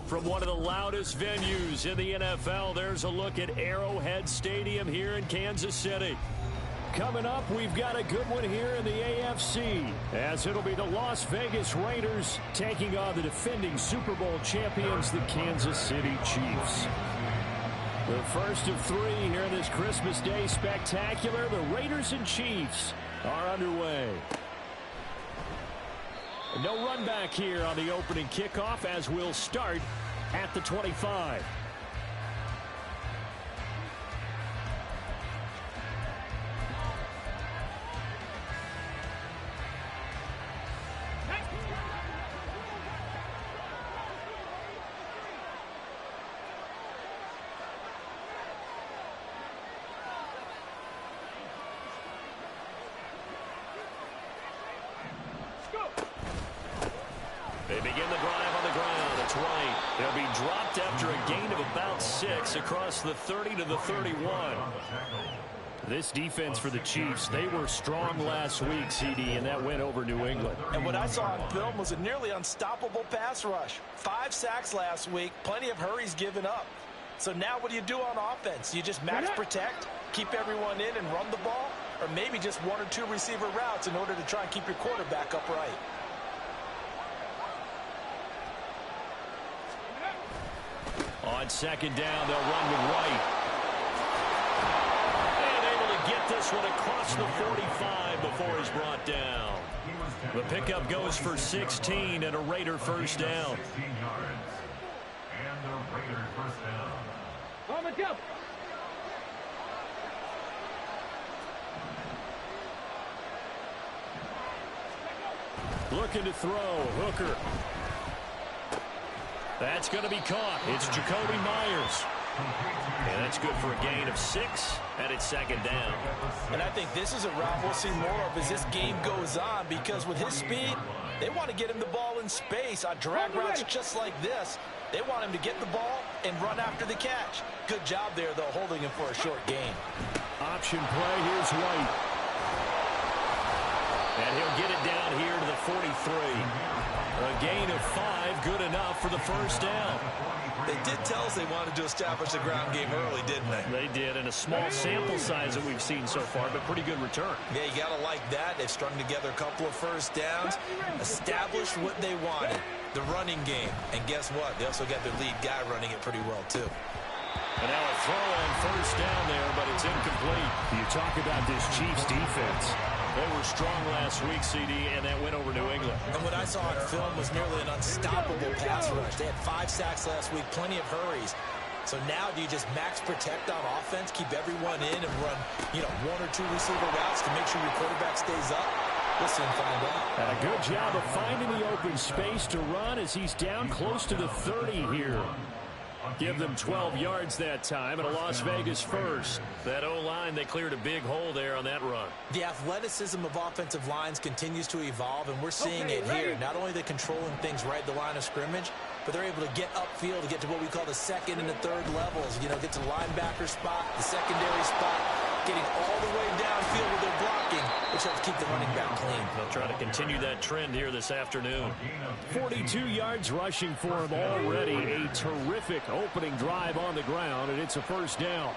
From one of the loudest venues in the NFL, there's a look at Arrowhead Stadium here in Kansas City. Coming up, we've got a good one here in the AFC, as it'll be the Las Vegas Raiders taking on the defending Super Bowl champions, the Kansas City Chiefs. The first of three here in this Christmas Day spectacular. The Raiders and Chiefs are underway. No run back here on the opening kickoff, as we'll start at the 25. They begin the drive on the ground. It's right. They'll be dropped after a gain of about 6 across the 30 to the 31. This defense for the Chiefs, they were strong last week, CD, and that went over New England. And what I saw on film was a nearly unstoppable pass rush. 5 sacks last week, plenty of hurries given up. So now what do you do on offense? You just max protect, keep everyone in and run the ball, or maybe just 1 or 2 receiver routes in order to try and keep your quarterback upright. On second down, they'll run to right. And able to get this one across the 45 before he's brought down. The pickup goes for 16 and a Raider first down. Looking to throw. Hooker. That's going to be caught. It's Jacoby Myers. And that's good for a gain of 6, and it's second down. And I think this is a route we'll see more of as this game goes on, because with his speed, they want to get him the ball in space on drag routes just like this. They want him to get the ball and run after the catch. Good job there, though, holding him for a short gain. Option play. Here's White. And he'll get it down here to the 43. A gain of 5, good enough for the first down. They did tell us they wanted to establish the ground game early, didn't they? They did, and a small sample size that we've seen so far, but pretty good return. Yeah, you got to like that. They've strung together a couple of first downs, established what they wanted, the running game. And guess what? They also got their lead guy running it pretty well, too. And now a throw on first down there, but it's incomplete. You talk about this Chiefs defense. They were strong last week, CD, and that went over New England. And what I saw on film was nearly an unstoppable pass rush. They had 5 sacks last week, plenty of hurries. So now do you just max protect on offense, keep everyone in, and run, 1 or 2 receiver routes to make sure your quarterback stays up? We'll soon find out. And a good job of finding the open space to run as he's down close to the 30 here. Give them 12 yards that time, and a Las Vegas first. That O-line, they cleared a big hole there on that run. The athleticism of offensive lines continues to evolve, and we're seeing it here. Not only are they controlling things right at the line of scrimmage, but they're able to get upfield to get to what we call the second and the third levels. Get to the linebacker spot, the secondary spot, getting all the way downfield with their blocking, which helps keep the running back clean. They'll try to continue that trend here this afternoon. 42 yards rushing for him already. A terrific opening drive on the ground, and it's a first down.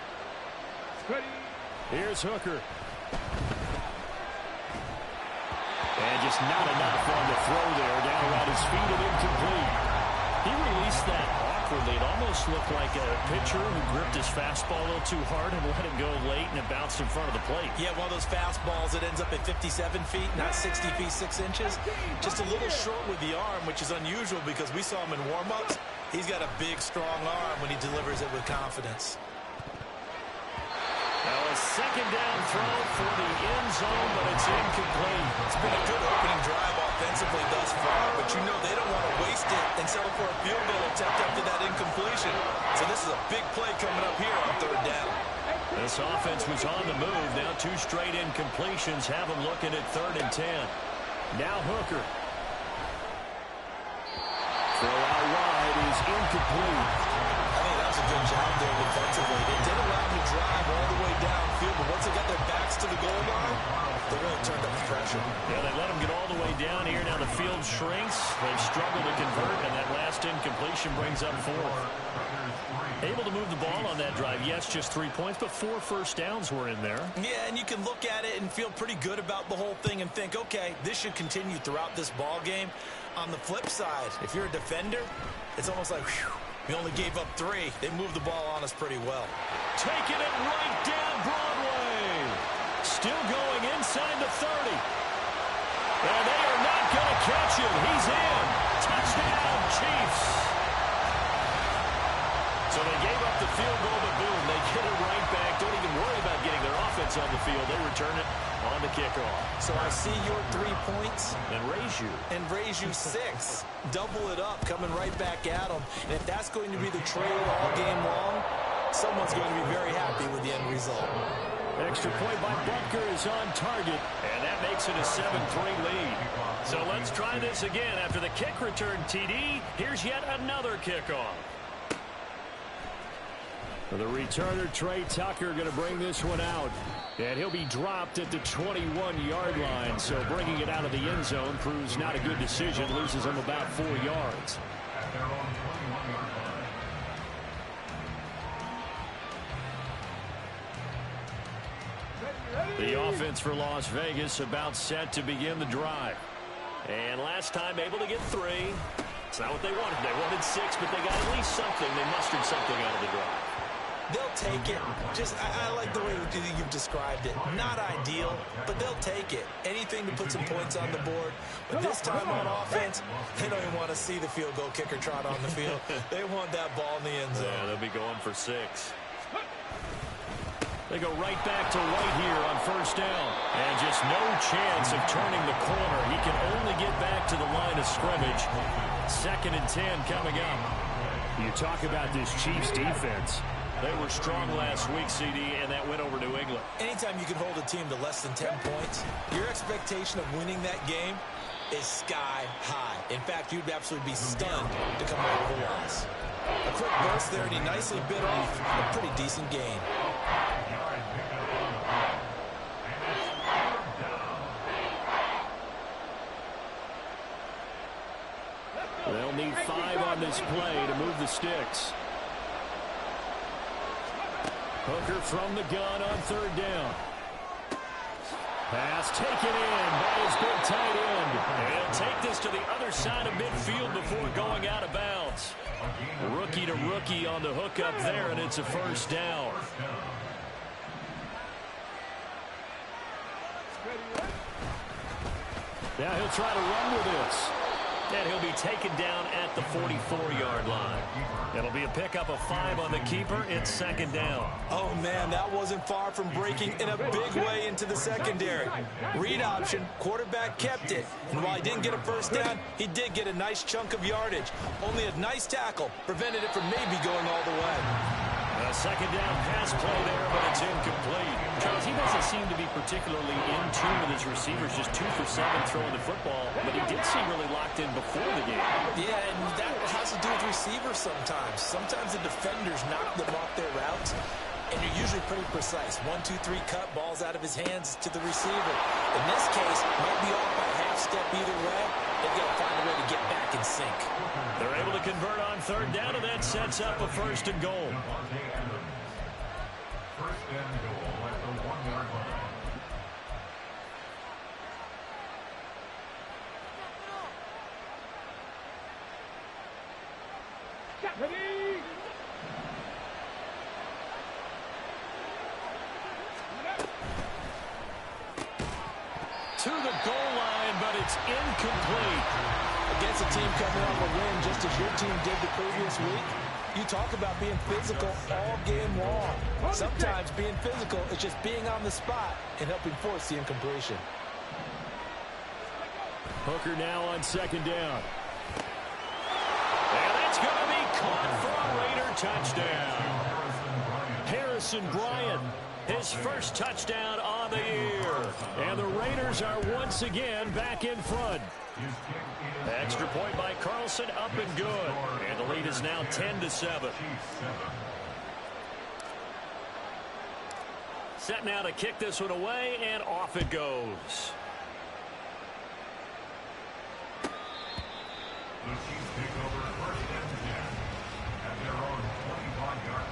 Here's Hooker. And just not enough on the throw there. Down around his feet and incomplete. He released that awkwardly. It almost looked like a pitcher who gripped his fastball a little too hard and let it go late, and it bounced in front of the plate. Yeah, one of those fastballs that ends up at 57 feet, not 60 feet, 6 inches. Just a little short with the arm, which is unusual because we saw him in warm-ups. He's got a big, strong arm when he delivers it with confidence. Now a second down throw for the end zone, but it's incomplete. It's been a good opening drive offensively thus far, but they don't want to waste it and settle for a field goal attempt after that incompletion. So this is a big play coming up here on third down. This offense was on the move. Now 2 straight incompletions have them looking at 3rd and 10. Now Hooker. Throw out wide is incomplete. I think that was a good excellent job there defensively. They did allow them to drive all the way downfield, but once they got their backs to the goal line, they really turned up the pressure. Yeah, they let them get all the way down here. Now the field shrinks. They've struggled to convert, and that last incompletion brings up 4. Able to move the ball on that drive. Yes, just 3 points, but 4 first downs were in there. Yeah, and you can look at it and feel pretty good about the whole thing and think, okay, this should continue throughout this ball game. On the flip side, if you're a defender, it's almost like, whew, we only gave up 3. They moved the ball on us pretty well. Taking it right down Broadway. Still going inside the 30. And they are not going to catch him. He's in. Touchdown, Chiefs. So they gave up the field goal, but boom, they get it right back. Don't even worry about getting their offense on the field. They return it on the kickoff. So I see your 3 points. And raise you 6. Double it up, coming right back at them. And if that's going to be the trail all game long, someone's going to be very happy with the end result. Extra point by Butker is on target, and that makes it a 7-3 lead. So let's try this again. After the kick return TD, here's yet another kickoff. The returner, Trey Tucker, going to bring this one out. And he'll be dropped at the 21-yard line. So bringing it out of the end zone proves not a good decision. Loses him about 4 yards. The offense for Las Vegas about set to begin the drive. And last time able to get 3. It's not what they wanted. They wanted 6, but they got at least something. They mustered something out of the drive. They'll take it. I like the way you've described it. Not ideal, but they'll take it. Anything to put some points on the board. But this time on offense, they don't even want to see the field goal kicker trot on the field. They want that ball in the end zone. Yeah, they'll be going for 6. They go right back to White here on first down. And just no chance of turning the corner. He can only get back to the line of scrimmage. 2nd and 10 coming up. You talk about this Chiefs defense. They were strong last week, CD, and that went over New England. Anytime you can hold a team to less than 10 points, your expectation of winning that game is sky high. In fact, you'd absolutely be stunned to come out with a loss. A quick burst there, and he nicely bit off a pretty decent gain. They'll need 5 on this play to move the sticks. Hooker from the gun on 3rd down. Pass taken in by his big tight end. And he'll take this to the other side of midfield before going out of bounds. Rookie to rookie on the hook up there, and it's a first down. Now he'll try to run with this. And he'll be taken down at the 44-yard line. It'll be a pickup of 5 on the keeper. It's 2nd down. Oh, man, that wasn't far from breaking in a big way into the secondary. Read option, quarterback kept it. And while he didn't get a first down, he did get a nice chunk of yardage. Only a nice tackle prevented it from maybe going all the way. A 2nd down pass play there, but it's incomplete. Charles, he doesn't seem to be particularly in tune with his receivers, just 2 for 7 throwing the football, but he did seem really locked in before the game. Yeah, and that has to do with receivers sometimes. Sometimes the defenders knock them off their routes, and you're usually pretty precise. 1, 2, 3 cut, balls out of his hands to the receiver. In this case, might be off by a half step either way. They've got to find a way to get back in sync. They're able to convert on 3rd down, and that sets up a 1st and goal. To the goal line, but it's incomplete. Against a team coming off a win just as your team did the previous week, you talk about being physical all game long. Sometimes being physical is just being on the spot and helping force the incompletion. Hooker now on 2nd down. And that's going to be caught for a Raider touchdown. Harrison Bryant, his first touchdown on the year. And the Raiders are once again back in front. Extra point by Carlson, up and good. And the lead is now 10-7. Set now to kick this one away, and off it goes. The Chiefs take over first and 10 at their own 25-yard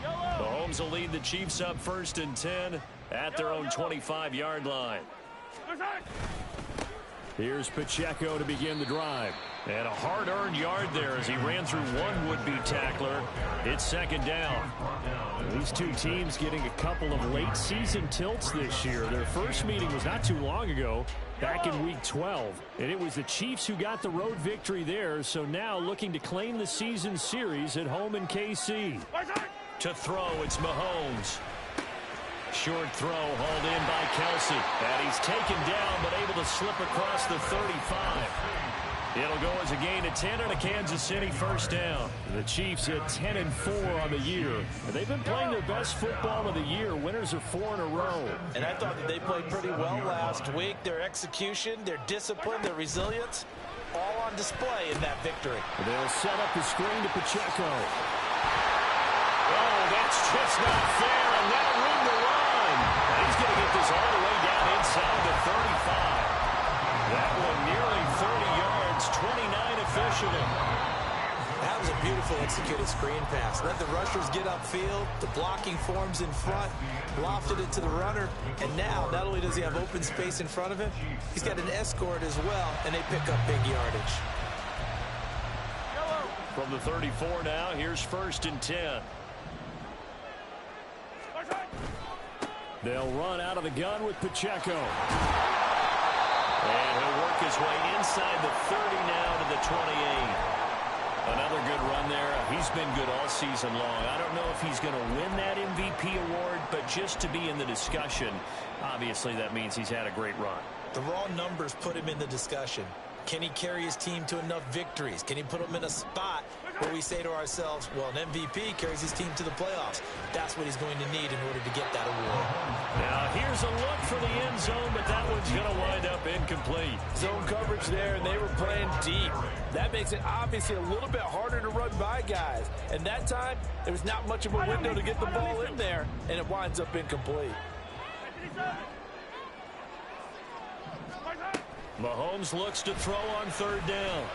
line. Mahomes will lead the Chiefs up first and 10 at their own 25-yard line. Here's Pacheco to begin the drive. And a hard-earned yard there as he ran through one would-be tackler. It's second down. These two teams getting a couple of late-season tilts this year. Their first meeting was not too long ago, back in Week 12. And it was the Chiefs who got the road victory there, so now looking to claim the season series at home in KC. To throw, it's Mahomes. Short throw hauled in by Kelsey. And he's taken down but able to slip across the 35. It'll go as a gain of 10 and a Kansas City first down. The Chiefs at 10-4 on the year. And they've been playing their best football of the year. Winners are 4 in a row. And I thought that they played pretty well last week. Their execution, their discipline, their resilience, all on display in that victory. They'll set up the screen to Pacheco. Oh, that's just not fair, and now room to run. And he's going to get this all the way down inside the 35. That one nearly 30 yards, 29 officially. That was a beautiful executed screen pass. Let the rushers get upfield. The blocking forms in front. Lofted it to the runner. And now, not only does he have open space in front of him, he's got an escort as well, and they pick up big yardage. From the 34 now, here's first and 10. They'll run out of the gun with Pacheco. And he'll work his way inside the 30 now to the 28. Another good run there. He's been good all season long. I don't know if he's going to win that MVP award, but just to be in the discussion, obviously that means he's had a great run. The raw numbers put him in the discussion. Can he carry his team to enough victories? Can he put them in a spot where we say to ourselves, well, an MVP carries his team to the playoffs. That's what he's going to need in order to get that award. Now, here's a look for the end zone, but that one's going to wind up incomplete. Zone coverage there, and they were playing deep. That makes it obviously a little bit harder to run by guys. And that time, there was not much of a window to get the ball in there, and it winds up incomplete. Mahomes looks to throw on third down.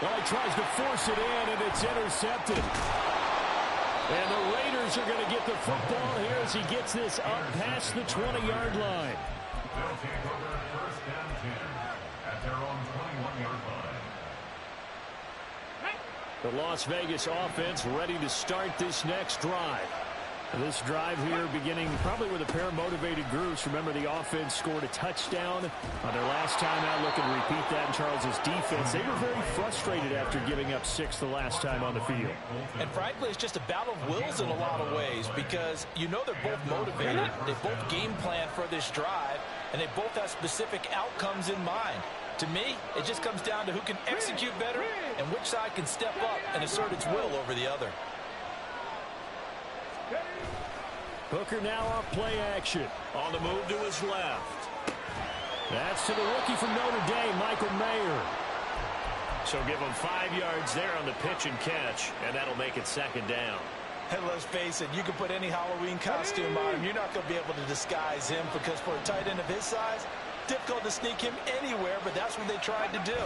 Well, he tries to force it in, and it's intercepted. And the Raiders are going to get the football here as he gets this up past the 20-yard line. They'll take over first and 10 at their own 21-yard line. The Las Vegas offense ready to start this next drive. This drive here beginning probably with a pair of motivated groups. Remember, the offense scored a touchdown on their last time out. Looking to repeat that in Charles's defense. They were very frustrated after giving up 6 the last time on the field. And frankly, it's just a battle of wills in a lot of ways because you know they're both motivated. They both game plan for this drive, and they both have specific outcomes in mind. To me, it just comes down to who can execute better and which side can step up and assert its will over the other. Hooker now off play action. On the move to his left. That's to the rookie from Notre Dame, Michael Mayer. So give him 5 yards there on the pitch and catch, and that'll make it second down. And let's face it, you can put any Halloween costume on him. You're not going to be able to disguise him because for a tight end of his size, difficult to sneak him anywhere, but that's what they tried to do.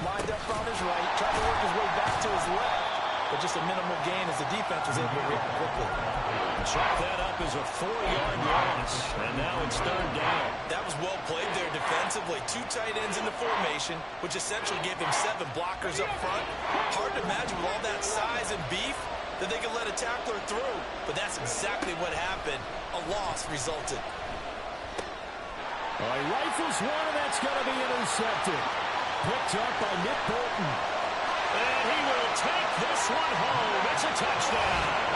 Lined up on his right, tried to work his way back to his left, but just a minimal gain as the defense was able to react quickly. Chalk that up as a 4-yard loss, and now it's third down. That was well played there defensively. 2 tight ends in the formation, which essentially gave him 7 blockers up front. Hard to imagine with all that size and beef that they could let a tackler through, but that's exactly what happened. A loss resulted. He rifles one, and that's going to be intercepted. Picked up by Nick Bolton. And he will take this one home. It's a touchdown.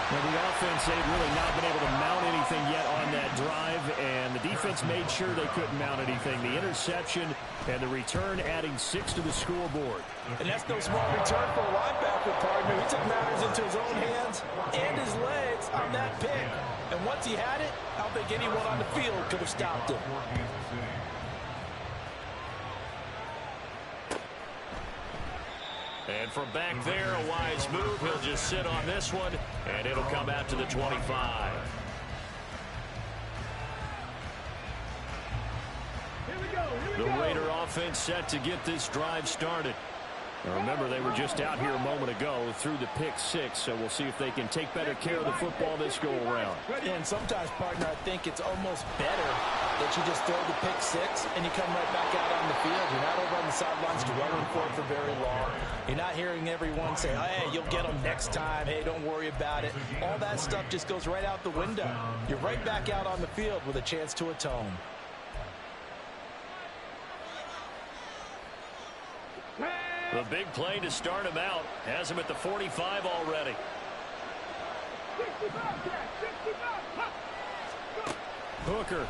Now, the offense, they've really not been able to mount anything yet on that drive, and the defense made sure they couldn't mount anything. The interception and the return adding 6 to the scoreboard. And that's no small return for a linebacker partner. He took matters into his own hands and his legs on that pick. And once he had it, I don't think anyone on the field could have stopped him. And from back there, a wise move. He'll just sit on this one, and it'll come out to the 25. The Raider offense set to get this drive started. Now remember, they were just out here a moment ago through the pick 6, so we'll see if they can take better care of the football this go-around. And sometimes, partner, I think it's almost better that you just throw the pick 6 and you come right back out on the field. You're not over on the sidelines dwelling for it for very long. You're not hearing everyone say, hey, you'll get them next time. Hey, don't worry about it. All that stuff just goes right out the window. You're right back out on the field with a chance to atone. The big play to start him out has him at the 45 already. Hooker.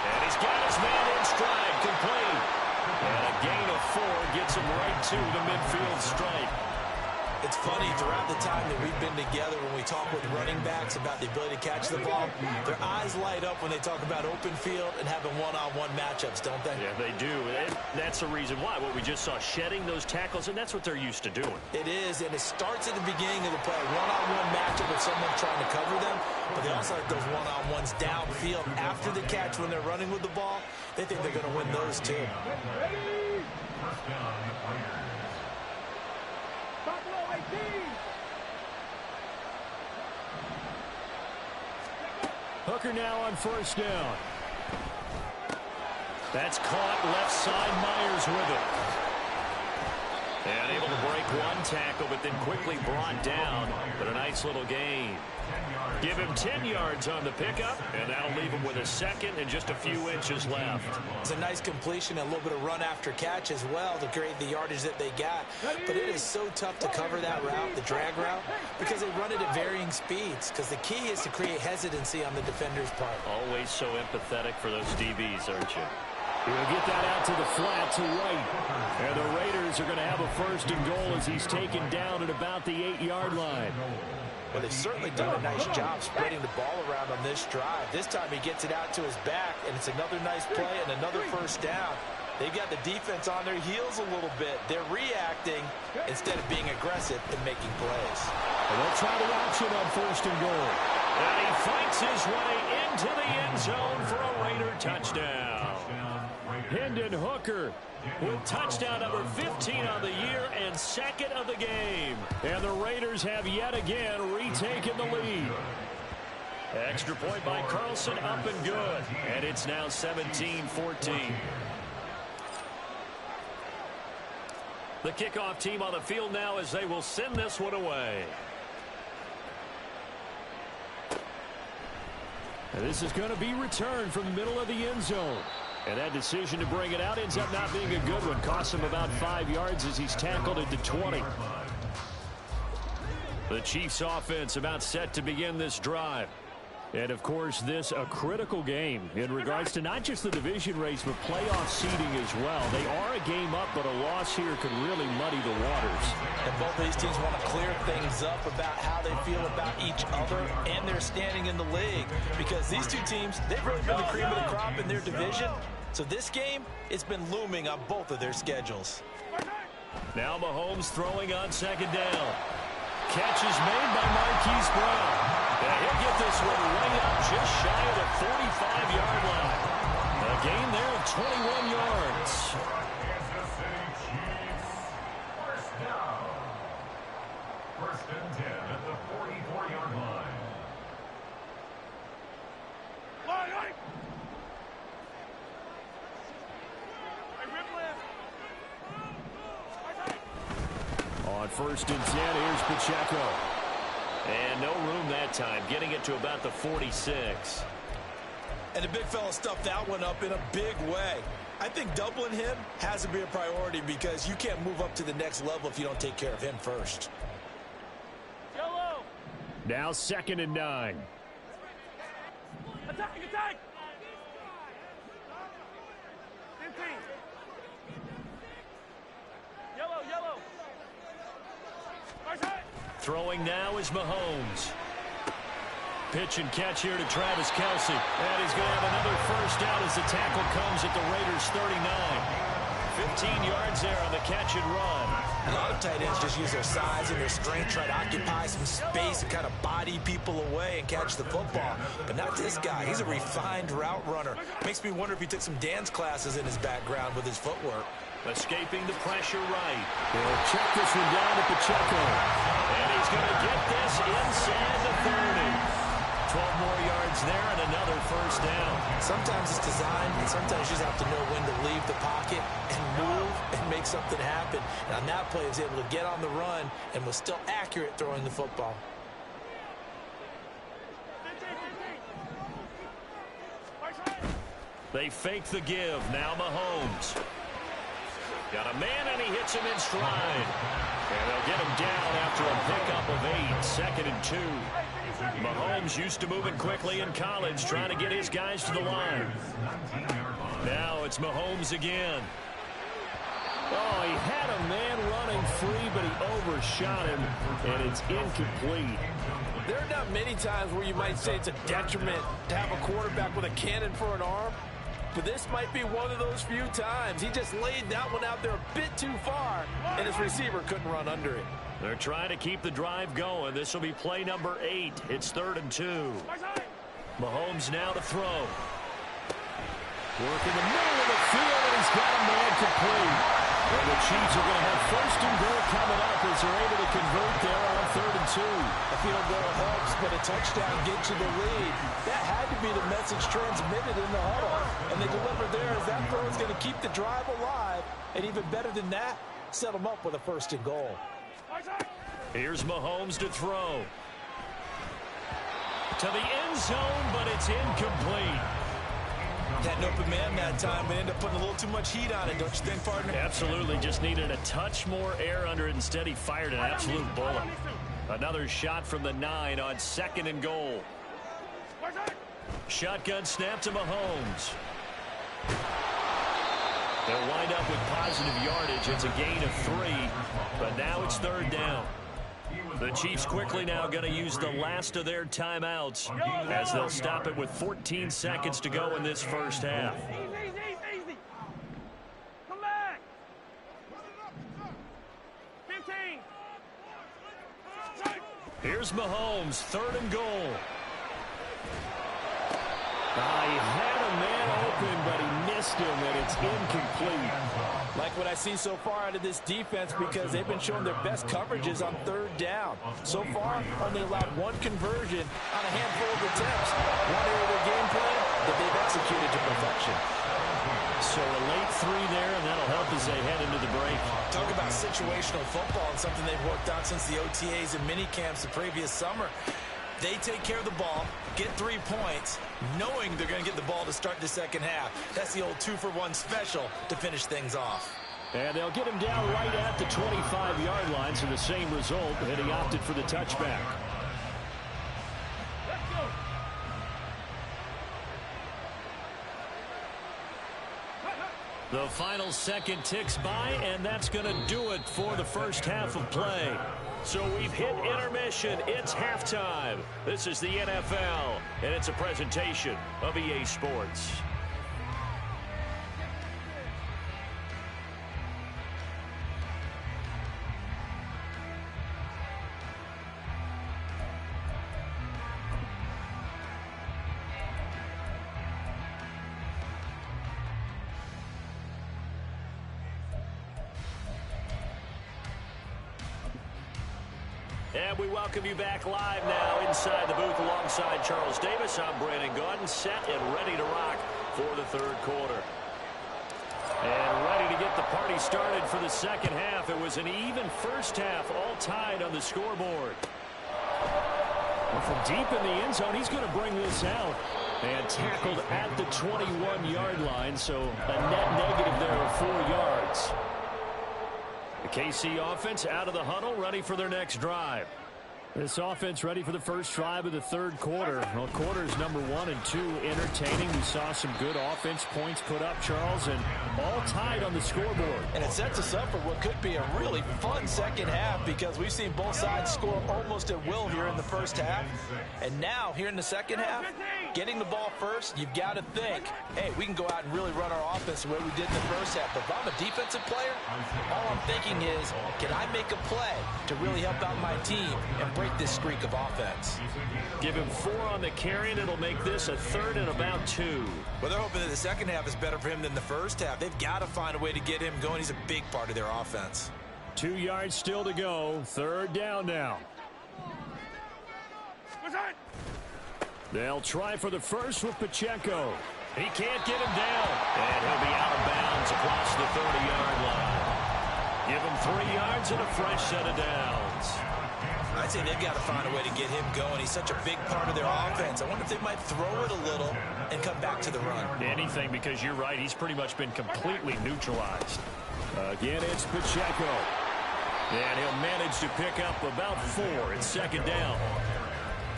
And he's got his man in stride, complete. And a gain of 4 gets him right to the midfield stripe. It's funny, throughout the time that we've been together, when we talk with running backs about the ability to catch the ball, their eyes light up when they talk about open field and having one-on-one matchups, don't they? Yeah, they do. And that's the reason why. What we just saw, shedding those tackles, and that's what they're used to doing. It is, and it starts at the beginning of the play. One-on-one matchup with someone trying to cover them, but they also like those one-on-ones downfield after the catch when they're running with the ball. They think they're going to win those too. First down, Raiders. Hooker now on first down. That's caught left side. Myers with it. And able to break one tackle, but then quickly brought down. But a nice little gain. Give him 10 yards on the pickup, and that'll leave him with a second and just a few inches left. It's a nice completion and a little bit of run after catch as well to create the yardage that they got. But it is so tough to cover that route, the drag route, because they run it at varying speeds. Because the key is to create hesitancy on the defender's part. Always so empathetic for those DBs, aren't you? He'll get that out to the flat to White. And the Raiders are going to have a first and goal as he's taken down at about the 8-yard line. Well, they've certainly done a nice job spreading the ball around on this drive. This time he gets it out to his back, and it's another nice play and another first down. They've got the defense on their heels a little bit. They're reacting instead of being aggressive and making plays. And they'll try the option on first and goal. And he fights his way into the end zone for a Raider touchdown. Hendon Hooker with touchdown number 15 on the year and second of the game. And the Raiders have yet again retaken the lead. Extra point by Carlson, up and good. And it's now 17-14. The kickoff team on the field now as they will send this one away. And this is going to be returned from the middle of the end zone. And that decision to bring it out ends up not being a good one. Costs him about 5 yards as he's tackled at the 20. The Chiefs offense about set to begin this drive. And, of course, this a critical game in regards to not just the division race, but playoff seeding as well. They are a game up, but a loss here could really muddy the waters. And both of these teams want to clear things up about how they feel about each other and their standing in the league. Because these two teams, they've really been the cream of the crop in their division. So this game, it's been looming on both of their schedules. Now Mahomes throwing on second down. Catch is made by Marquise Brown. And he'll get this one right up just shy of the 45-yard line. A gain there of 21 yards. Kansas City Chiefs. First down. First and 10 at the 44-yard line. On first and 10, here's Pacheco. And no room that time, getting it to about the 46. And the big fella stuffed that one up in a big way. I think doubling him has to be a priority because you can't move up to the next level if you don't take care of him first. Yellow. Now second and 9. Attack, attack! 15. Yellow, yellow. Throwing now is Mahomes. Pitch and catch here to Travis Kelce. And he's going to have another first down as the tackle comes at the Raiders' 39. 15 yards there on the catch and run. A lot of tight ends just use their size and their strength, try to occupy some space and kind of body people away and catch the football. But not this guy. He's a refined route runner. Makes me wonder if he took some dance classes in his background with his footwork. Escaping the pressure right. They'll check this one down to Pacheco. And he's going to get this inside the 30. 12 more yards there and another first down. Sometimes it's designed, and sometimes you just have to know when to leave the pocket and move and make something happen. And on that play, he was able to get on the run and was still accurate throwing the football. They fake the give. Now Mahomes. Got a man, and he hits him in stride. And they'll get him down after a pickup of 8. 2nd and 2. Mahomes used to moving quickly in college, trying to get his guys to the line. Now it's Mahomes again. Oh, he had a man running free, but he overshot him, and it's incomplete. There are not many times where you might say it's a detriment to have a quarterback with a cannon for an arm, but this might be one of those few times. He just laid that one out there a bit too far, and his receiver couldn't run under it. They're trying to keep the drive going. This will be play number 8. It's 3rd and 2. Mahomes now to throw. Work in the middle of the field, and he's got a man complete. And the Chiefs are going to have 1st and goal coming up as they're able to convert there on 3rd and 2. A field goal helps, but a touchdown gets you the lead. That had to be the message transmitted in the huddle. And they delivered there as that throw is going to keep the drive alive. And even better than that, set them up with a 1st and goal. Here's Mahomes to throw. To the end zone, but it's incomplete. Had an open man that time, but ended up putting a little too much heat on it, don't you think, partner? Absolutely. Just needed a touch more air under it. Instead, he fired an absolute bullet. Another shot from the 9 on 2nd and goal. Shotgun snap to Mahomes. They'll wind up with positive yardage. It's a gain of 3, but now it's 3rd down. The Chiefs quickly now going to use the last of their timeouts as they'll stop it with 14 seconds to go in this first half. Easy. Come back. 15. Here's Mahomes, 3rd and goal. He had a man open, but he missed him, and it's incomplete. Like what I see so far out of this defense, because they've been showing their best coverages on 3rd down. So far, only allowed 1 conversion on a handful of attempts. One area of their game plan that they've executed to perfection. So a late 3 there, and that'll help as they head into the break. Talk about situational football and something they've worked out since the OTAs and mini camps the previous summer. They take care of the ball, get 3 points, knowing they're going to get the ball to start the second half. That's the old 2-for-1 special to finish things off. And they'll get him down right at the 25-yard line, so the same result, and he opted for the touchback. Let's go. The final second ticks by, and that's going to do it for the first half of play. So we've hit intermission. It's halftime. This is the NFL, and it's a presentation of EA Sports. And we welcome you back live now inside the booth alongside Charles Davis. I'm Brandon Gaudin, set and ready to rock for the 3rd quarter. And ready to get the party started for the second half. It was an even first half, all tied on the scoreboard. Well, from deep in the end zone, he's going to bring this out. And tackled at the 21-yard line, so a net negative there of 4 yards. The KC offense out of the huddle, ready for their next drive. This offense ready for the first drive of the third quarter. Well, quarters number 1 and 2 entertaining. We saw some good offense points put up, Charles, and all tied on the scoreboard. And it sets us up for what could be a really fun second half because we've seen both sides score almost at will here in the first half. And now, here in the second half, getting the ball first, you've got to think, hey, we can go out and really run our offense the way we did in the first half. But if I'm a defensive player, all I'm thinking is, can I make a play to really help out my team and break this streak of offense? Give him 4 on the carry, and it'll make this a third and about 2. Well, they're hoping that the second half is better for him than the first half. They've got to find a way to get him going. He's a big part of their offense. 2 yards still to go. Third down now. They'll try for the first with Pacheco. He can't get him down. And he'll be out of bounds across the 30-yard line. Give him 3 yards and a fresh set of downs. I'd say they've got to find a way to get him going. He's such a big part of their offense. I wonder if they might throw it a little and come back to the run. Anything, because you're right. He's pretty much been completely neutralized. Again, it's Pacheco. And he'll manage to pick up about 4. It's second down.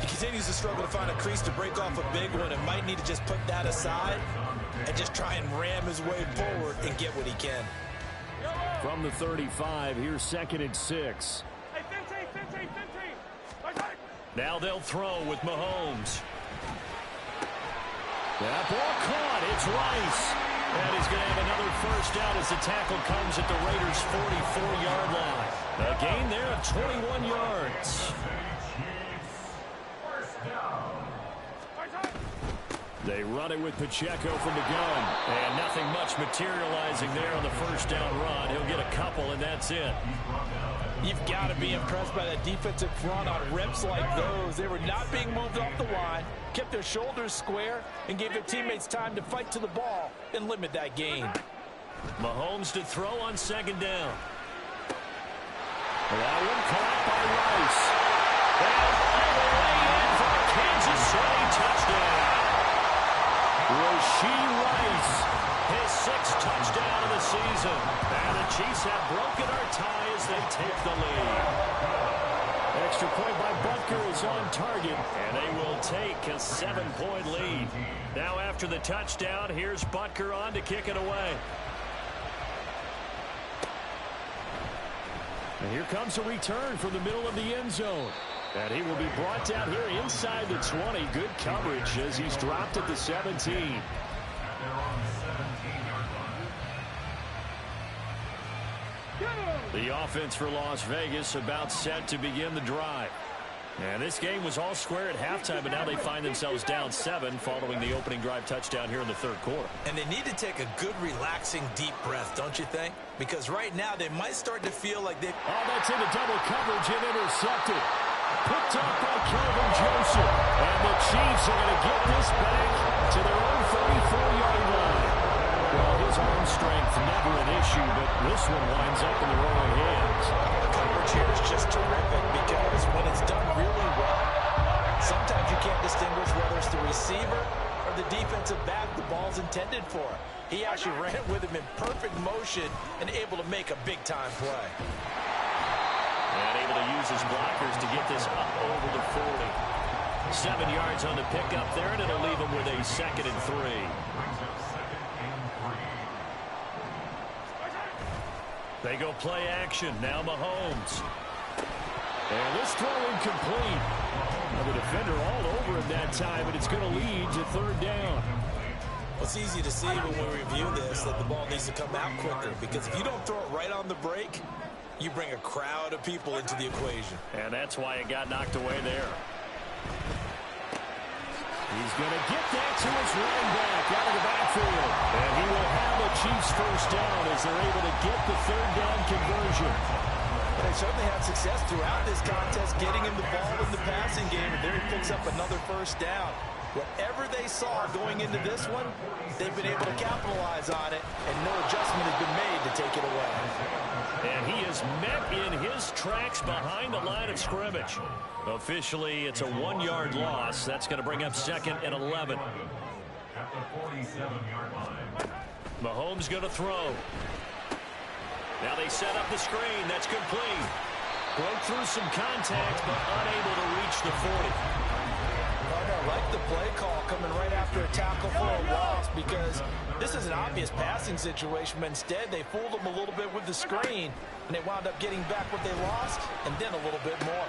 He continues to struggle to find a crease to break off a big one and might need to just put that aside and just try and ram his way forward and get what he can. From the 35, here's 2nd and 6. Now they'll throw with Mahomes. That ball caught. It's Rice. And he's going to have another first down as the tackle comes at the Raiders' 44-yard line. A gain there of 21 yards. They run it with Pacheco from the gun. And nothing much materializing there on the first down run. He'll get a couple, and that's it. You've got to be impressed by that defensive front on reps like those. They were not being moved off the line, kept their shoulders square, and gave their teammates time to fight to the ball and limit that gain. Mahomes to throw on second down. That one caught by Rice. And all the way in for a Kansas City touchdown. Rashee Rice, his 6th touchdown of the season. And the Chiefs have broken our tie as they take the lead. Extra point by Butker is on target, and they will take a 7-point lead. Now after the touchdown, here's Butker on to kick it away. And here comes a return from the middle of the end zone. And he will be brought down here inside the 20. Good coverage as he's dropped at the 17. The offense for Las Vegas about set to begin the drive. And this game was all square at halftime, but now they find themselves down 7 following the opening drive touchdown here in the third quarter. And they need to take a good, relaxing, deep breath, don't you think? Because right now they might start to feel like they... Oh, that's into double coverage and intercepted. Picked up by Kelvin Joseph. And the Chiefs are going to get this back to their own 34-yard line. Well, his arm strength never an issue, but this one winds up in the wrong hands. The coverage here is just terrific because when it's done really well, sometimes you can't distinguish whether it's the receiver or the defensive back the ball's intended for. He actually ran with him in perfect motion and able to make a big-time play. And able to use his blockers to get this up over the 40. 7 yards on the pickup there, and it'll leave him with a 2nd and 3. They go play action. Now Mahomes. And this throw incomplete. Well, the defender all over him that time, but it's going to lead to third down. Well, it's easy to see when we review this that the ball needs to come out quicker because if you don't throw it right on the break, you bring a crowd of people into the equation. And that's why it got knocked away there. He's going to get that to his running back out of the backfield. And he will have the Chiefs first down as they're able to get the third down conversion. They certainly had success throughout this contest getting him the ball in the passing game, and there he picks up another first down. Whatever they saw going into this one, they've been able to capitalize on it, and no adjustment has been made to take it away. And he is met in his tracks behind the line of scrimmage. Officially, it's a 1-yard loss. That's going to bring up 2nd and 11. At the 47-yard line. Mahomes going to throw. Now they set up the screen. That's complete. Broke through some contact, but unable to reach the 40. I like the play call coming right after a tackle for a loss, because this is an obvious passing situation, but instead they fooled them a little bit with the screen, and they wound up getting back what they lost, and then a little bit more.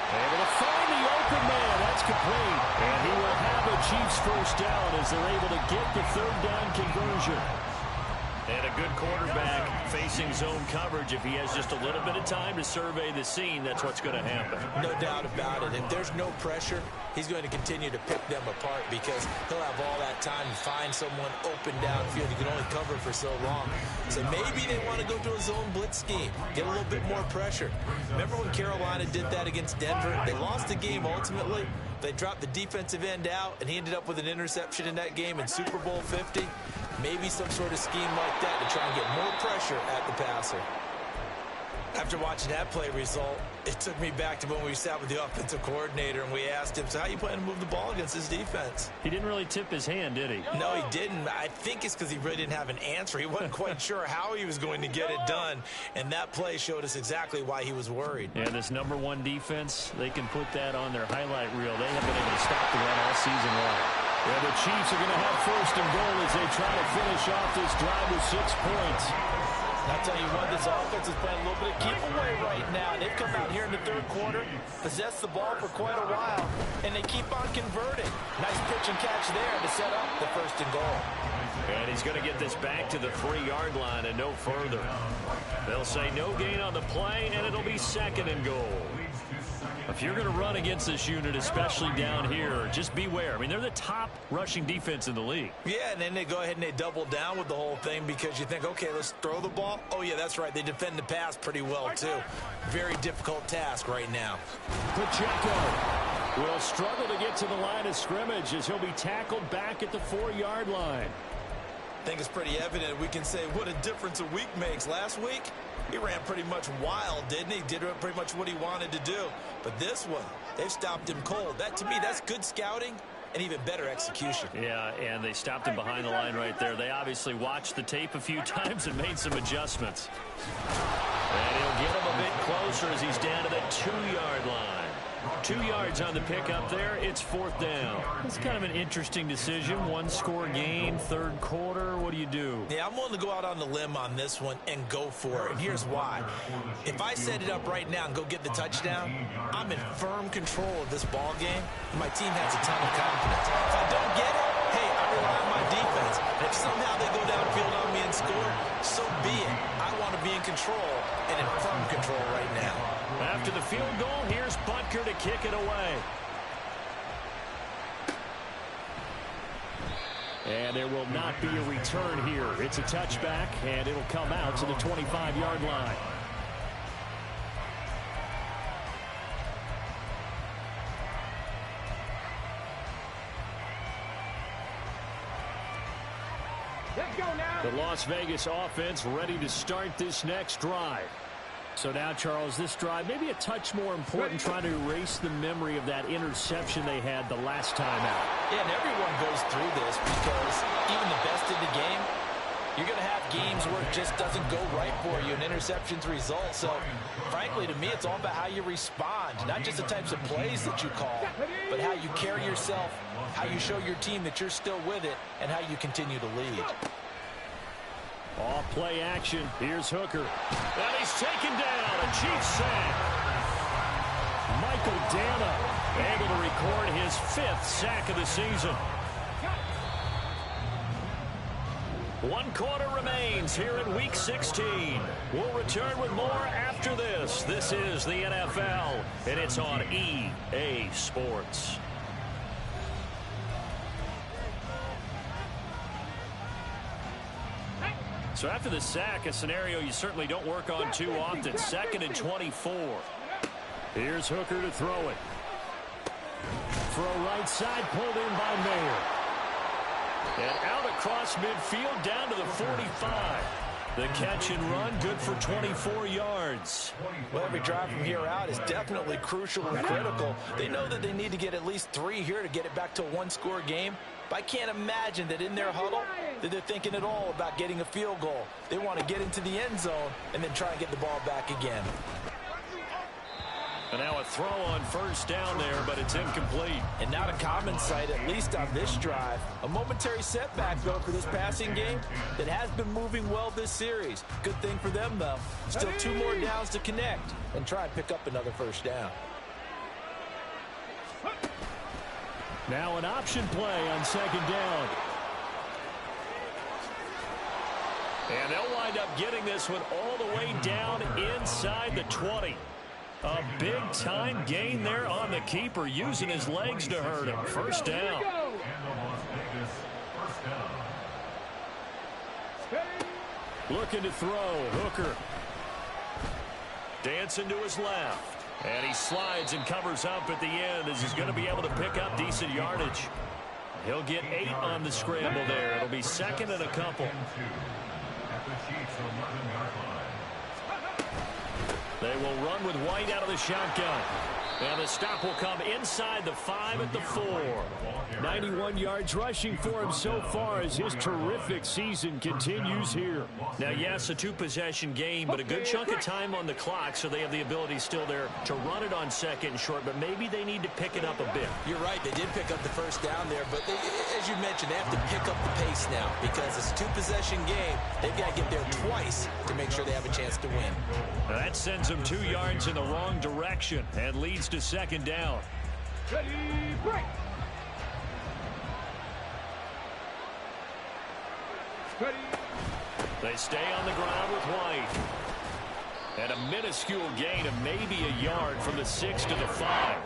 Able to find the open man. That's complete. And he will have a Chiefs first down as they're able to get the third down conversion. And a good quarterback facing zone coverage. If he has just a little bit of time to survey the scene, that's what's going to happen. No doubt about it. If there's no pressure, he's going to continue to pick them apart because he'll have all that time to find someone open downfield. He can only cover for so long. So maybe they want to go to a zone blitz scheme, get a little bit more pressure. Remember when Carolina did that against Denver? They lost the game ultimately. They dropped the defensive end out, and he ended up with an interception in that game in Super Bowl 50. Maybe some sort of scheme like that to try and get more pressure at the passer. After watching that play result, it took me back to when we sat with the offensive coordinator and we asked him, so how you plan to move the ball against this defense? He didn't really tip his hand, did he? No, he didn't. I think it's because he really didn't have an answer. He wasn't quite sure how he was going to get it done, and that play showed us exactly why he was worried. Yeah, this #1 defense, they can put that on their highlight reel. They have been able to stop the run all season long. Yeah, the Chiefs are going to have first and goal as they try to finish off this drive with 6 points. I'll tell you what, this offense is playing a little bit of keep away right now. They've come out here in the third quarter, possessed the ball for quite a while, and they keep on converting. Nice pitch and catch there to set up the first and goal. And he's going to get this back to the 3-yard line and no further. They'll say no gain on the play, and it'll be second and goal. If you're going to run against this unit, especially down here, just beware. I mean, they're the top rushing defense in the league. Yeah, and then they go ahead and they double down with the whole thing because you think, okay, let's throw the ball. Oh, yeah, that's right. They defend the pass pretty well, too. Very difficult task right now. Pacheco will struggle to get to the line of scrimmage as he'll be tackled back at the 4-yard line. I think it's pretty evident we can say what a difference a week makes. Last week, he ran pretty much wild, didn't he? Did pretty much what he wanted to do. But this one, they've stopped him cold. That, to me, that's good scouting and even better execution. Yeah, and they stopped him behind the line right there. They obviously watched the tape a few times and made some adjustments. And he'll get him a bit closer as he's down to the 2-yard line. 2 yards on the pickup there. It's 4th down. It's kind of an interesting decision. 1-score game, third quarter. What do you do? Yeah, I'm willing to go out on the limb on this one and go for it. And here's why. If I set it up right now and go get the touchdown, I'm in firm control of this ball game. And my team has a ton of confidence. If I don't get it, hey, I rely on my defense. And if somehow they go downfield on me and score, so be it. I want to be in control and in firm control right now. After the field goal, here's Butker to kick it away. And there will not be a return here. It's a touchback, and it'll come out to the 25-yard line. Let's go now. The Las Vegas offense ready to start this next drive. So now, Charles, this drive maybe a touch more important, trying to erase the memory of that interception they had the last time out. Yeah, and everyone goes through this because even the best in the game, you're going to have games where it just doesn't go right for you and interceptions result. So, frankly, to me, it's all about how you respond, not just the types of plays that you call, but how you carry yourself, how you show your team that you're still with it, and how you continue to lead. Off play action. Here's Hooker. And he's taken down. A Chiefs sack. Michael Dana able to record his 5th sack of the season. 1 quarter remains here in Week 16. We'll return with more after this. This is the NFL, and it's on EA Sports. So after the sack, a scenario you certainly don't work on too often. 2nd and 24. Here's Hooker to throw it. Throw right side, pulled in by Mayer. And out across midfield, down to the 45. The catch and run, good for 24 yards. Well, every drive from here out is definitely crucial and critical. They know that they need to get at least 3 here to get it back to a 1-score game. But I can't imagine that in their huddle that they're thinking at all about getting a field goal. They want to get into the end zone and then try and get the ball back again. And now a throw on first down there, but it's incomplete. And not a common sight, at least on this drive. A momentary setback, though, for this passing game that has been moving well this series. Good thing for them, though. Still 2 more downs to connect and try and pick up another first down. Now an option play on second down. And they'll wind up getting this one all the way down inside the 20. A big-time gain there on the keeper, using his legs to hurt him. First down. Looking to throw. Hooker. Dancing to his left. And he slides and covers up at the end as he's going to be able to pick up decent yardage. He'll get 8 on the scramble there. It'll be second and a couple. At the Chiefs' 11-yard line. They will run with White out of the shotgun. And the stop will come inside the 5 at the 4. 91 yards rushing for him so far as his terrific season continues here. Now, yes, a 2-possession game, but a good chunk of time on the clock, so they have the ability still there to run it on second and short, but maybe they need to pick it up a bit. You're right. They did pick up the first down there, but as you mentioned, they have to pick up the pace now because it's a 2-possession game. They've got to get there twice to make sure they have a chance to win. Now, that sends them 2 yards in the wrong direction and leads to second down. Ready, break. Ready. They stay on the ground with White. And a minuscule gain of maybe a yard from the 6 to the 5.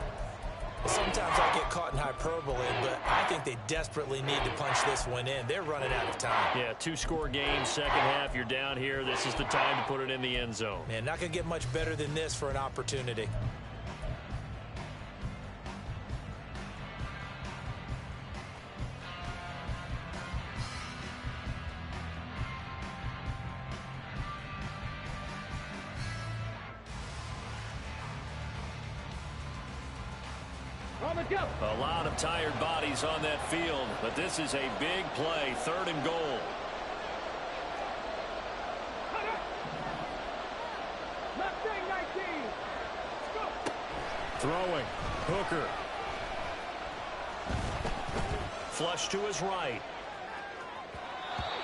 Sometimes I get caught in hyperbole, but I think they desperately need to punch this one in. They're running out of time. Yeah, 2-score game, second half, you're down here. This is the time to put it in the end zone. Man, not going to get much better than this for an opportunity. A lot of tired bodies on that field, but this is a big play, 3rd and goal. Left wing 19. Go. Throwing. Hooker. Flush to his right.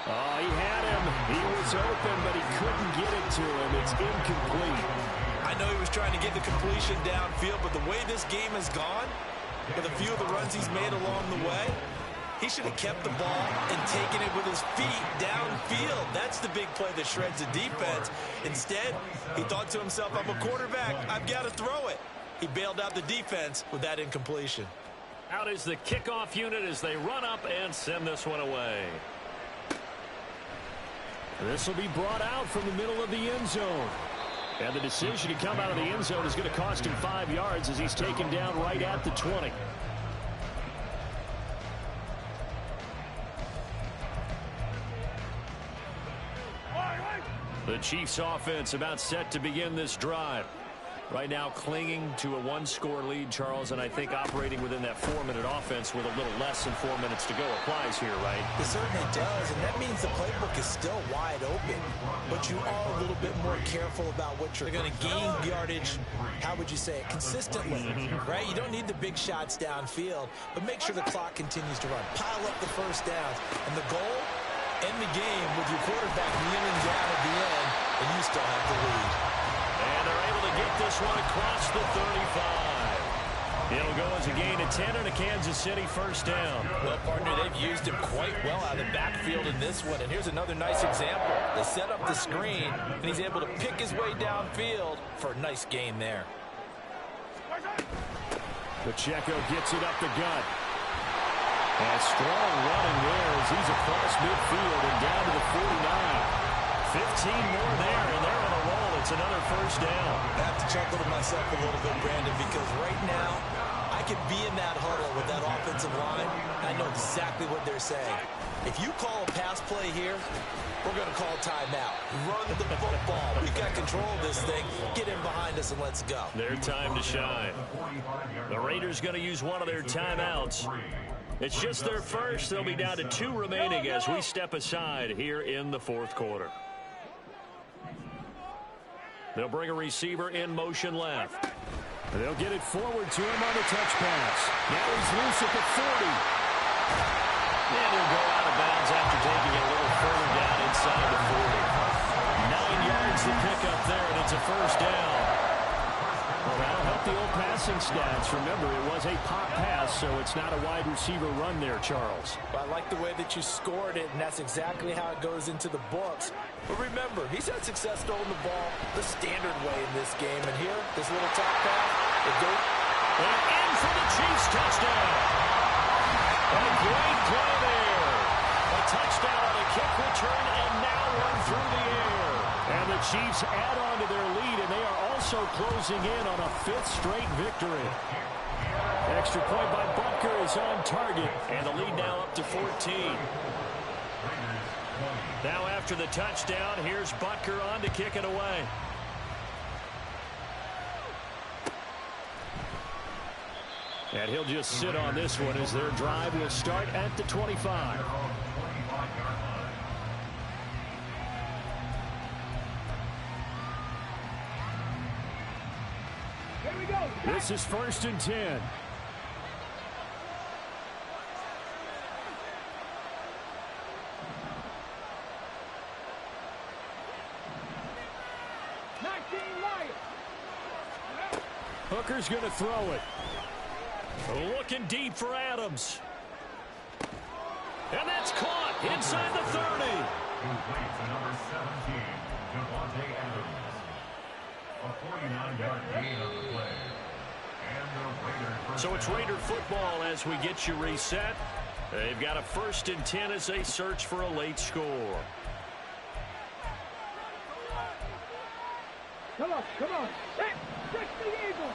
Oh, he had him. He was open, but he couldn't get it to him. It's incomplete. I know he was trying to get the completion downfield, but the way this game has gone, with a few of the runs he's made along the way, he should have kept the ball and taken it with his feet downfield. That's the big play that shreds the defense. Instead, he thought to himself, I'm a quarterback. I've got to throw it. He bailed out the defense with that incompletion. Out is the kickoff unit as they run up and send this one away. This will be brought out from the middle of the end zone. And the decision to come out of the end zone is going to cost him 5 yards as he's taken down right at the 20. The Chiefs offense about set to begin this drive. Right now clinging to a 1-score lead, Charles, and I think operating within that 4-minute offense with a little less than 4 minutes to go applies here, right? It certainly does, and that means the playbook is still wide open. But you are a little bit more careful about what you're going to gain yardage, how would you say it, consistently, right? You don't need the big shots downfield, but make sure the clock continues to run. Pile up the first downs, and the goal, end the game with your quarterback kneeling down at the end, and you still have the lead. And they're able to get this one across the 35. It'll go as a gain of 10 and a Kansas City first down. Well, partner, they've used him quite well out of the backfield in this one. And here's another nice example. They set up the screen, and he's able to pick his way downfield for a nice gain there. Pacheco gets it up the gut. And strong running there as he's across midfield and down to the 49. 15 more there, and they're on a roll. It's another first down. I have to chuckle to myself a little bit, Brandon, because right now I could be in that huddle with that offensive line. I know exactly what they're saying. If you call a pass play here, we're going to call timeout. Run the football. We've got control of this thing. Get in behind us and let's go. Their time to shine. The Raiders going to use one of their timeouts. It's just their first. They'll be down to 2 remaining as we step aside here in the 4th quarter. They'll bring a receiver in motion left. They'll get it forward to him on the touch pass. Now he's loose at the 40. And he'll go out of bounds after taking it a little further down inside the 40. 9 yards to pick up there, and it's a first down. Well, that'll help the old passing stats. Remember, it was a pop pass, so it's not a wide receiver run there, Charles. I like the way that you scored it, and that's exactly how it goes into the books. But remember, he's had success throwing the ball the standard way in this game. And here, this little top pass, it goes. And in for the Chiefs touchdown. A great play there. A touchdown on the kick return, and now one through the air. And the Chiefs add on to their lead, and they are also closing in on a 5th straight victory. Extra point by Butker is on target, and the lead now up to 14. Now after the touchdown, here's Butker on to kick it away. And he'll just sit on this one as their drive will start at the 25. This is 1st and 10. Hooker's going to throw it. Looking deep for Adams. And that's caught inside the 30. Complete to number 17, Devontae Adams. A 49-yard gain on the play. So it's Raider football as we get you reset. They've got a 1st and 10 as they search for a late score. Come on, come on. Six the Eagles.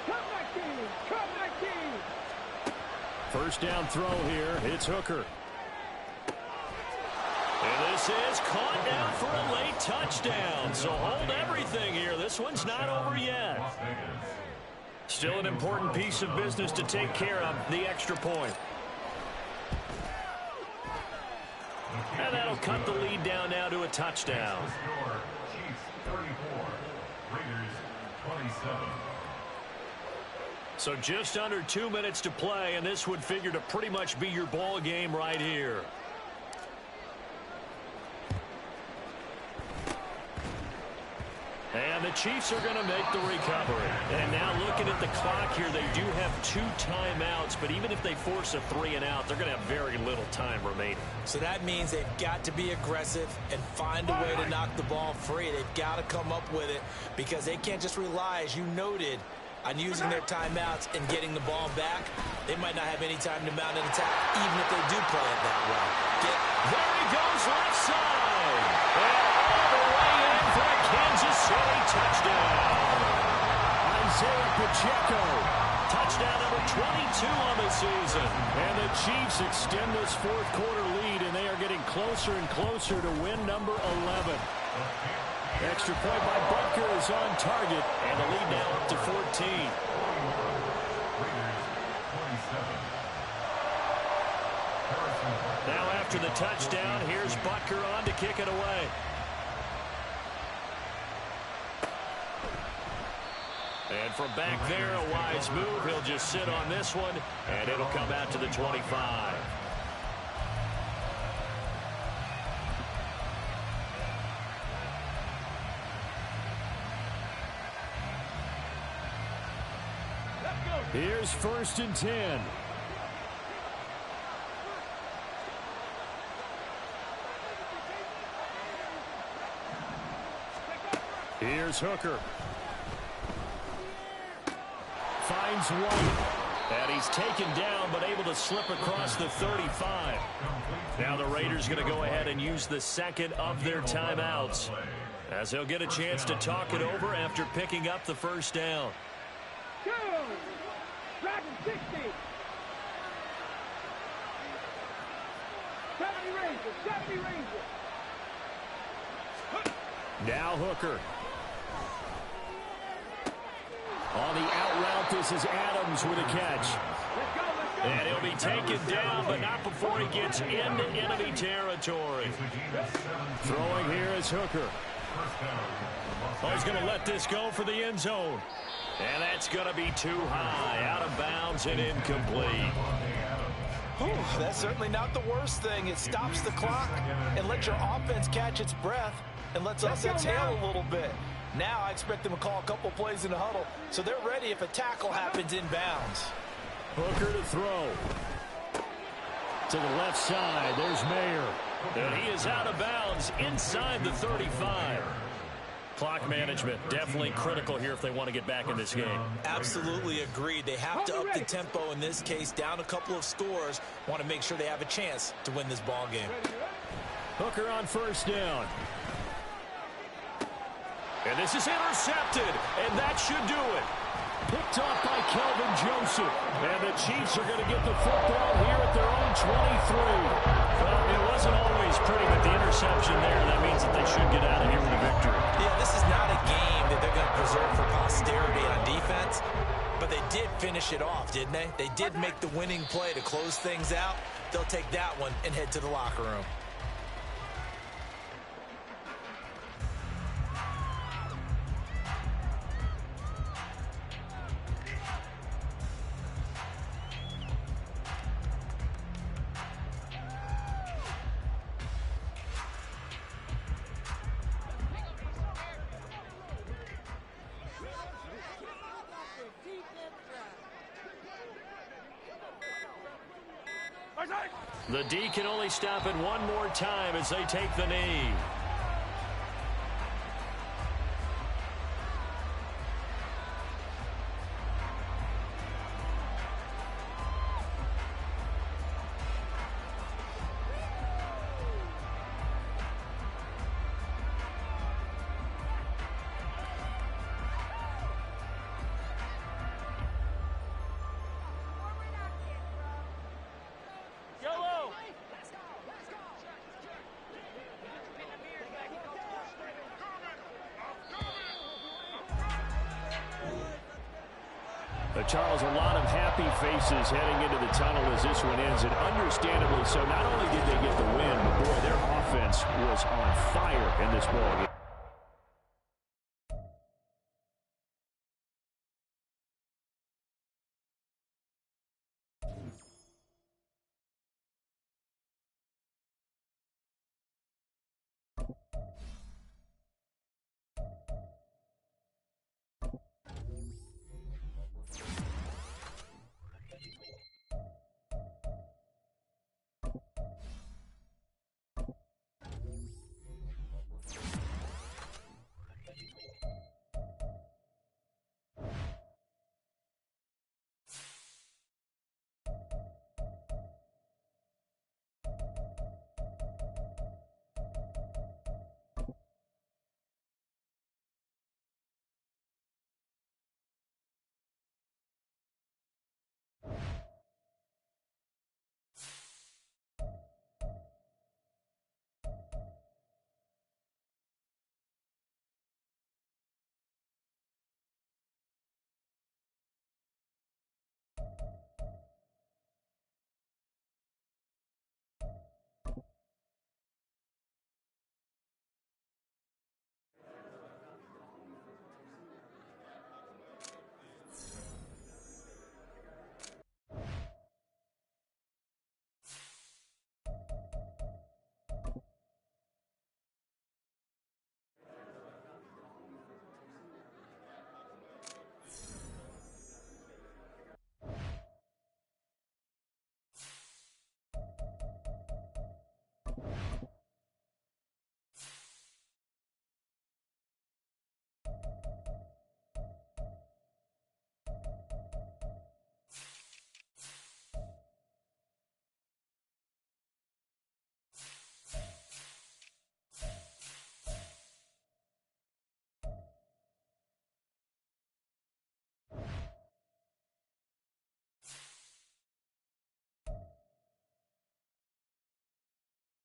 Come back team. Come back team. First down throw here. It's Hooker. And this is caught down for a late touchdown. So hold everything here. This one's not over yet. Still an important piece of business to take care of, the extra point. And that'll cut the lead down now to a touchdown. Chiefs 34, Raiders 27. So just under 2 minutes to play, and this would figure to pretty much be your ball game right here. And the Chiefs are going to make the recovery. And now looking at the clock here, they do have 2 timeouts, but even if they force a 3-and-out, they're going to have very little time remaining. So that means they've got to be aggressive and find a way to knock the ball free. They've got to come up with it because they can't just rely, as you noted, on using their timeouts and getting the ball back. They might not have any time to mount an attack, even if they do play it that way. There he goes, left side. And all the way in for a Kansas City touchdown. Isaiah Pacheco. Touchdown number 22 on the season. And the Chiefs extend this 4th quarter lead, and they are getting closer and closer to win number 11. Extra point by Butker is on target, and the lead now up to 14. Now after the touchdown, here's Butker on to kick it away. And from back there, a wise move. He'll just sit on this one, and it'll come out to the 25. Here's 1st and 10. Here's Hooker. Finds White. And he's taken down, but able to slip across the 35. Now the Raiders going to go ahead and use the 2nd of their timeouts, as they'll get a chance to talk it over after picking up the 1st down. Go! Driving 60. 70 Rangers. 70 Rangers. Now Hooker. On the out route, this is Adams with a catch. And he'll be taken down, but not before he gets into enemy territory. Throwing here is Hooker. Oh, he's going to let this go for the end zone. And that's going to be too high, out of bounds and incomplete. That's certainly not the worst thing. It stops the clock and lets your offense catch its breath and lets us exhale a little bit. Now I expect them to call a couple plays in the huddle, so they're ready if a tackle happens in bounds. Hooker to throw. To the left side, there's Mayer. And he is out of bounds inside the 35. Clock management, definitely critical here if they want to get back in this game. Absolutely agreed. They have to up the tempo in this case, down a couple of scores. Want to make sure they have a chance to win this ball game. Hooker on first down. And this is intercepted, and that should do it. Picked off by Kelvin Joseph. And the Chiefs are going to get the football here at their own 23. Well, it wasn't always pretty, but the interception there, that means that they should get out of here with a victory. Yeah, this is not a game that they're going to preserve for posterity on defense, but they did finish it off, didn't they? They did make the winning play to close things out. They'll take that one and head to the locker room. The D can only stop it one more time as they take the knee. Charles, a lot of happy faces heading into the tunnel as this one ends, and understandably so. Not only did they get the win, but boy, their offense was on fire in this ball game.